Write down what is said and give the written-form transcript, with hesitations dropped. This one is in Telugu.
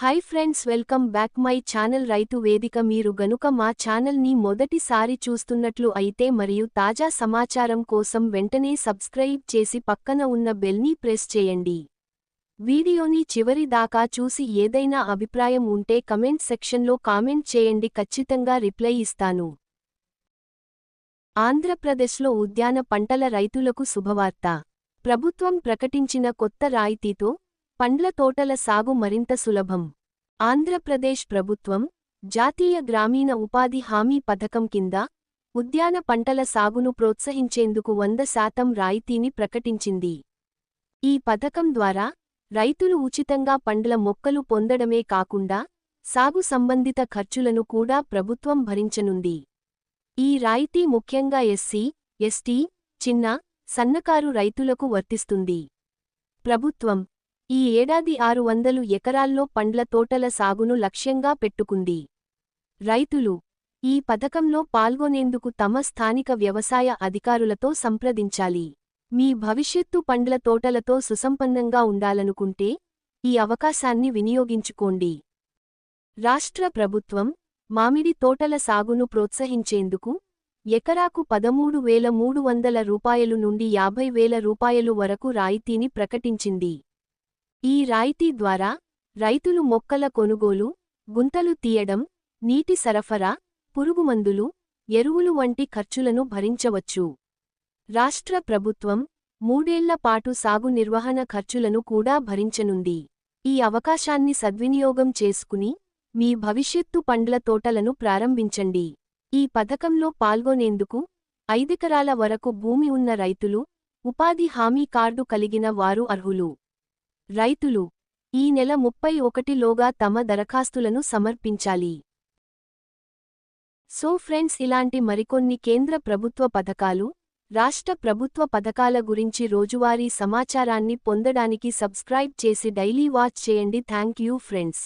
Hi friends, welcome back my channel రైతు వేదిక. మీరు గనుక మా ఛానల్ని మొదటిసారి చూస్తున్నట్లు అయితే మరియు తాజా సమాచారం కోసం వెంటనే సబ్స్క్రైబ్ చేసి పక్కన ఉన్న బెల్ని ప్రెస్ చేయండి. వీడియోని చివరి దాకా చూసి ఏదైనా అభిప్రాయం ఉంటే కమెంట్ సెక్షన్లో కామెంట్ చేయండి, ఖచ్చితంగా రిప్లై ఇస్తాను. ఆంధ్రప్రదేశ్లో ఉద్యాన పంటల రైతులకు శుభవార్త. ప్రభుత్వం ప్రకటించిన కొత్త రాయితీతో పండ్ల తోటల సాగు మరింత సులభం. ఆంధ్రప్రదేశ్ ప్రభుత్వం జాతీయ గ్రామీణ ఉపాధి హామీ పథకం కింద ఉద్యాన పంటల సాగును ప్రోత్సహించేందుకు 100% రాయితీని ప్రకటించింది. ఈ పథకం ద్వారా రైతులు ఉచితంగా పండ్ల మొక్కలు పొందడమే కాకుండా సాగు సంబంధిత ఖర్చులను కూడా ప్రభుత్వం భరించనుంది. ఈ రాయితీ ముఖ్యంగా ఎస్సీ, ఎస్టీ, చిన్న, సన్నకారు రైతులకు వర్తిస్తుంది. ప్రభుత్వం ఈ ఏడాది 600 ఎకరాల్లో పండ్ల తోటల సాగును లక్ష్యంగా పెట్టుకుంది. రైతులు ఈ పథకంలో పాల్గొనేందుకు తమ స్థానిక వ్యవసాయ అధికారులతో సంప్రదించాలి. మీ భవిష్యత్తు పండ్ల తోటలతో సుసంపన్నంగా ఉండాలనుకుంటే ఈ అవకాశాన్ని వినియోగించుకోండి. రాష్ట్ర ప్రభుత్వం మామిడి తోటల సాగును ప్రోత్సహించేందుకు ఎకరాకు 13,300 రూపాయలు నుండి 50,000 రూపాయలు వరకు రాయితీని ప్రకటించింది. ఈ రాయితీ ద్వారా రైతులు మొక్కల కొనుగోలు, గుంతలు తీయడం, నీటి సరఫరా, పురుగుమందులు, ఎరువులు వంటి ఖర్చులను భరించవచ్చు. రాష్ట్ర ప్రభుత్వం 3 ఏళ్ల పాటు సాగు నిర్వహణ ఖర్చులను కూడా భరించనుంది. ఈ అవకాశాన్ని సద్వినియోగం చేసుకుని మీ భవిష్యత్తు పండ్ల తోటలను ప్రారంభించండి. ఈ పథకంలో పాల్గొనేందుకు 5 ఎకరాల వరకు భూమి ఉన్న రైతులు, ఉపాధి హామీ కార్డు కలిగిన వారు అర్హులు. రైతులు ఈ నెల 31 లోగా తమ దరఖాస్తులను సమర్పించాలి. సో ఫ్రెండ్స్, ఇలాంటి మరికొన్ని కేంద్ర ప్రభుత్వ పథకాలు, రాష్ట్ర ప్రభుత్వ పథకాల గురించి రోజువారీ సమాచారాన్ని పొందడానికి సబ్స్క్రైబ్ చేసి డైలీ వాచ్ చేయండి. Thank you friends.